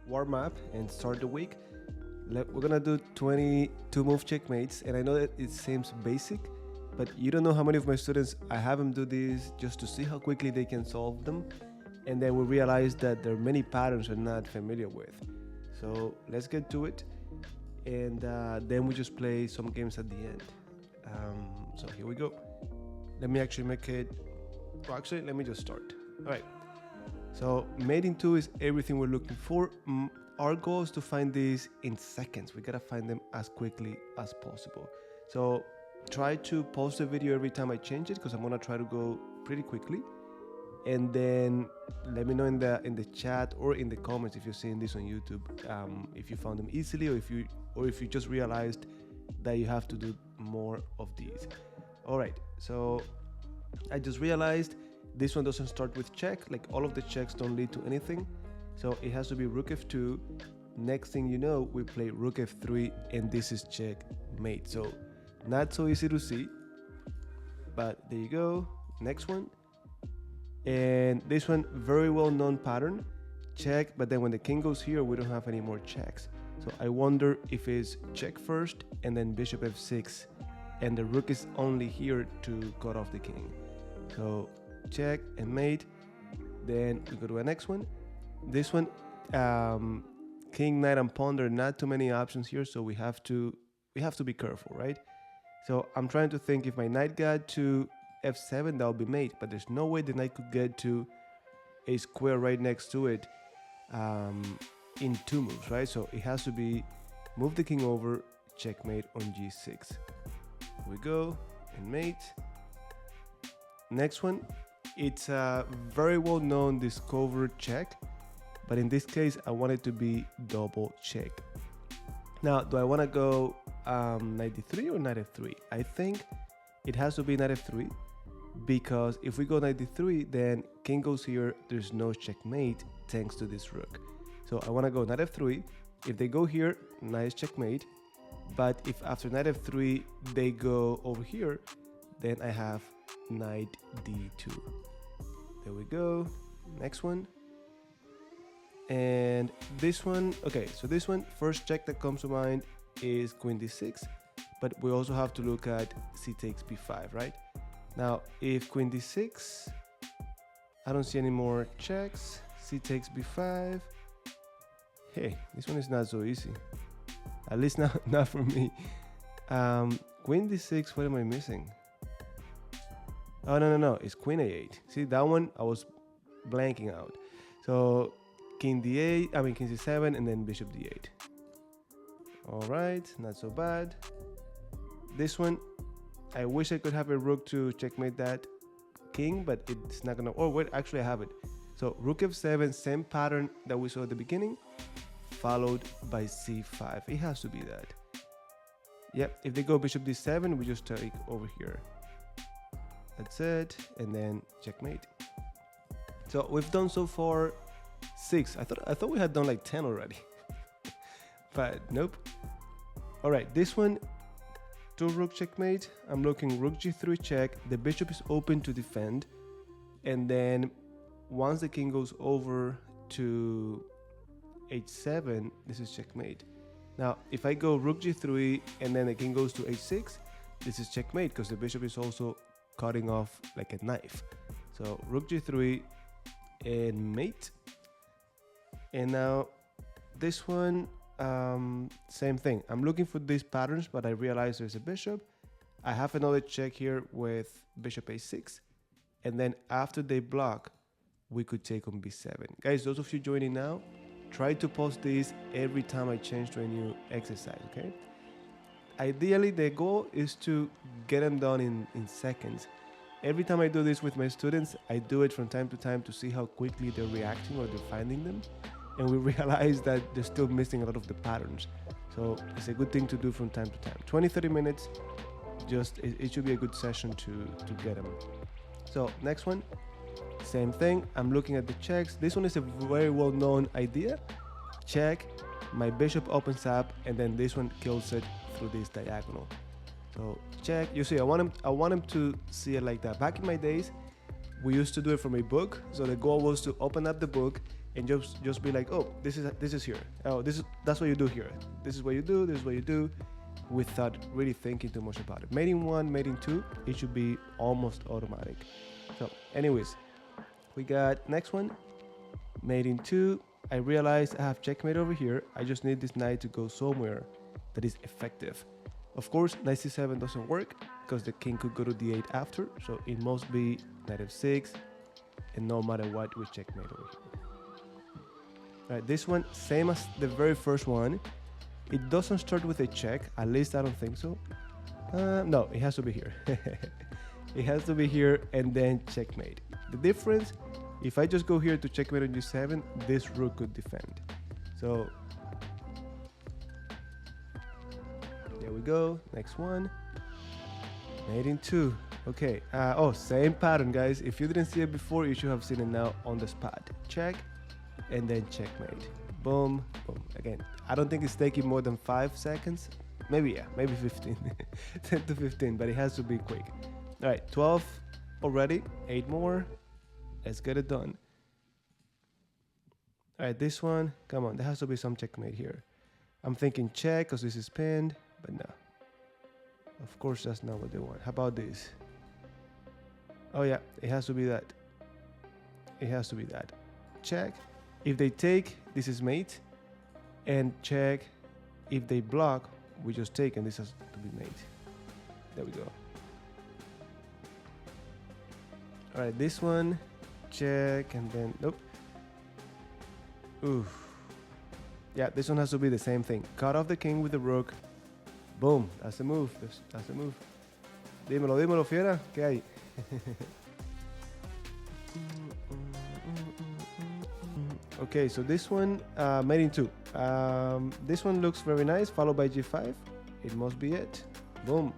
warm up and start the week. We're gonna do 22 move checkmates, and I know that it seems basic, but you don't know how many of my students I have them do this just to see how quickly they can solve them, and then we realize that there are many patterns they're not familiar with. So let's get to it, and then we just play some games at the end. So here we go. Let me actually make it. Well, actually, let me just start. All right. So mating 2 is everything we're looking for. Our goal is to find these in seconds. We gotta find them as quickly as possible. So try to post a video every time I change it, because I'm gonna try to go pretty quickly. And then let me know in the chat or in the comments if you're seeing this on YouTube, if you found them easily, or if you just realized that you have to do more of these. All right. So I just realized this one doesn't start with check. Like, all of the checks don't lead to anything. So it has to be rook f2. Next thing you know, we play rook f3, and this is checkmate. So not so easy to see, but there you go. Next one. And this one, very well known pattern. Check, but then when the king goes here, we don't have any more checks. So I wonder if it's check first and then bishop f6, and the rook is only here to cut off the king. So check and mate. Then we go to the next one. This one, king, knight, and pawn. There are not too many options here, so we have to be careful, right? So I'm trying to think, if my knight got to f7, that would be mate, but there's no way the knight could get to a square right next to it in 2 moves, right? So it has to be move the king over, checkmate on g6. Here we go, and mate. Next one, it's a very well known discovered check, but in this case I want it to be double check. Now, do I want to go knight d3 or knight f3? I think it has to be knight f3, because if we go knight d3, then king goes here, there's no checkmate thanks to this rook. So I want to go knight f3. If they go here, nice checkmate. But if after knight f3 they go over here, then I have knight d2. There we go. Next one. And this one, okay, so this one, first check that comes to mind is queen d6, but we also have to look at c takes b5, right? Now, if queen d6, I don't see any more checks. C takes b5. Hey, this one is not so easy. At least not for me. Queen d6, what am I missing? Oh, no, it's queen a8. See, that one I was blanking out. So king d8, king c7, and then bishop d8. All right, not so bad. This one, I wish I could have a rook to checkmate that king, but it's not gonna. Oh wait, actually I have it. So rook f7, same pattern that we saw at the beginning, followed by c5. It has to be that. Yep, if they go bishop d7, we just take over here. That's it, and then checkmate. So we've done so far 6. I thought we had done like 10 already, but nope. All right, this one, 2 rook checkmate. I'm looking rook g3 check. The bishop is open to defend, and then once the king goes over to h7, this is checkmate. Now, if I go rook g3 and then the king goes to h6, this is checkmate, because the bishop is also cutting off like a knife. So rook g3 and mate. And now this one, same thing. I'm looking for these patterns, but I realize there's a bishop. I have another check here with bishop a6, and then after they block, we could take on b7. Guys, those of you joining now, try to post these every time I change to a new exercise, okay? Ideally, the goal is to get them done in seconds. Every time I do this with my students, I do it from time to time to see how quickly they're reacting or they're finding them. And we realize that they're still missing a lot of the patterns. So it's a good thing to do from time to time. 20-30 minutes, it should be a good session to get them. So next one, same thing. I'm looking at the checks. This one is a very well-known idea. Check, my bishop opens up, and then this one kills it through this diagonal. So check. You see, I want him to see it like that. Back in my days, we used to do it from a book. So the goal was to open up the book and just be like, oh, this is here. Oh, that's what you do here. This is what you do. This is what you do, without really thinking too much about it. Mating 1, mating 2, it should be almost automatic. So, anyways, we got next one, mating 2. I realized I have checkmate over here. I just need this knight to go somewhere that is effective. Of course, knight c7 doesn't work because the king could go to d8 after, so it must be knight f6, and no matter what, we checkmate over here. All right, this one, same as the very first one. It doesn't start with a check, at least I don't think so. No, it has to be here. It has to be here and then checkmate. The difference, if I just go here to checkmate on g7, this rook could defend. So there we go. Next one, mating 2. Okay. Oh, same pattern, guys. If you didn't see it before, you should have seen it now on the spot. Check and then checkmate. Boom, boom. Again, I don't think it's taking more than 5 seconds. Maybe 15. 10 to 15, but it has to be quick. All right, 12 already. 8 more. Let's get it done. All right, this one. Come on, there has to be some checkmate here. I'm thinking check because this is pinned, but no. Of course, that's not what they want. How about this? Oh yeah, it has to be that. It has to be that. Check. If they take, this is mate. And check. If they block, we just take, and this has to be mate. There we go. All right, this one. Check, and then nope. Oof. Yeah, this one has to be the same thing. Cut off the king with the rook. Boom. That's the move. That's the move. Dímelo, dímelo, fiera. ¿Qué hay? Okay, so this one, mating 2. This one looks very nice, followed by g5. It must be it. Boom.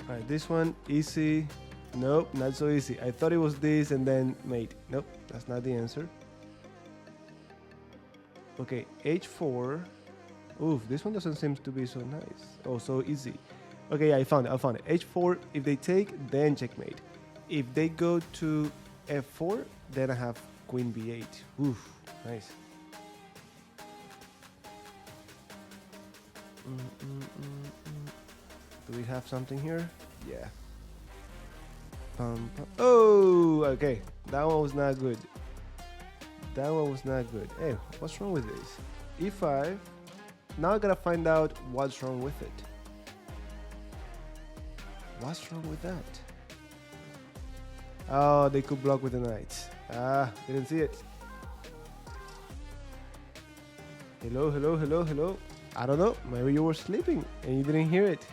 All right, this one, easy. Nope, not so easy. I thought it was this and then mate. Nope, that's not the answer. Okay, h4. Oof, this one doesn't seem to be so nice. Oh, so easy. Okay, yeah, I found it. h4, if they take, then checkmate. If they go to f4, then I have queen b8. Oof, nice. Do we have something here? Yeah. Oh, okay. That one was not good. That one was not good. Hey, what's wrong with this? e5. Now I gotta find out what's wrong with it. What's wrong with that? Oh, they could block with the knights. Ah, didn't see it. Hello, hello, hello, hello. I don't know. Maybe you were sleeping and you didn't hear it.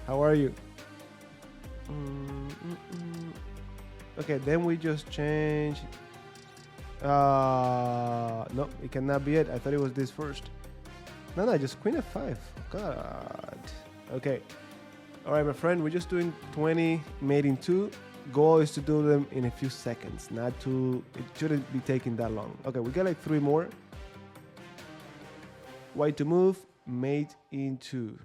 How are you? Okay, then we just change. No, it cannot be it. I thought it was this first. No, just queen f5. God. Okay. All right, my friend. We're just doing 20 mating 2. Goal is to do them in a few seconds. Not too. It shouldn't be taking that long. Okay, we got like 3 more. White to move. Mate in 2.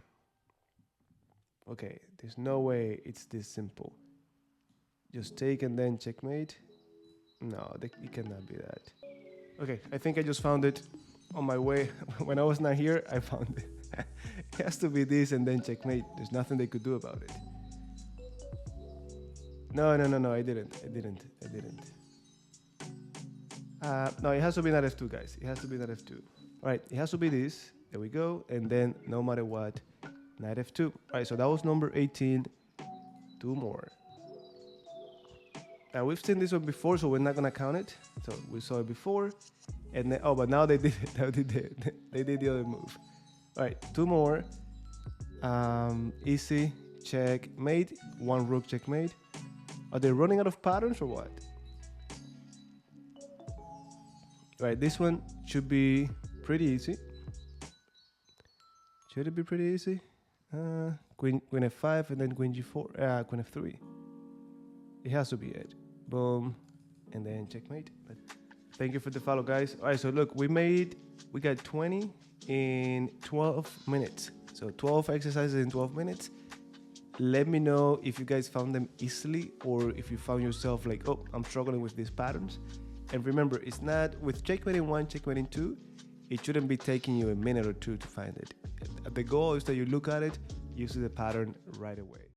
Okay, there's no way it's this simple. Just take and then checkmate. No, it cannot be that. Okay, I think I just found it on my way. When I was not here, I found it. It has to be this and then checkmate. There's nothing they could do about it. No, I didn't. No, it has to be knight f2, guys. It has to be knight f2. All right, it has to be this. There we go. And then, no matter what, knight f2. All right, so that was number 18. 2 more. Now, we've seen this one before, so we're not going to count it. So, we saw it before. And then, oh, but now they did it. Now they did the other move. All right, 2 more. Easy. Checkmate. 1 rook checkmate. Are they running out of patterns or what? All right, this one should be pretty easy. Should it be pretty easy? Queen f5 and then queen g4. Queen f3. It has to be it. Boom. And then checkmate. But thank you for the follow, guys. All right, so look, we got 20 in 12 minutes. So 12 exercises in 12 minutes. Let me know if you guys found them easily or if you found yourself like, oh, I'm struggling with these patterns. And remember, it's not with checkmating 1, checkmating 2, it shouldn't be taking you a minute or two to find it. The goal is that you look at it, you see the pattern right away.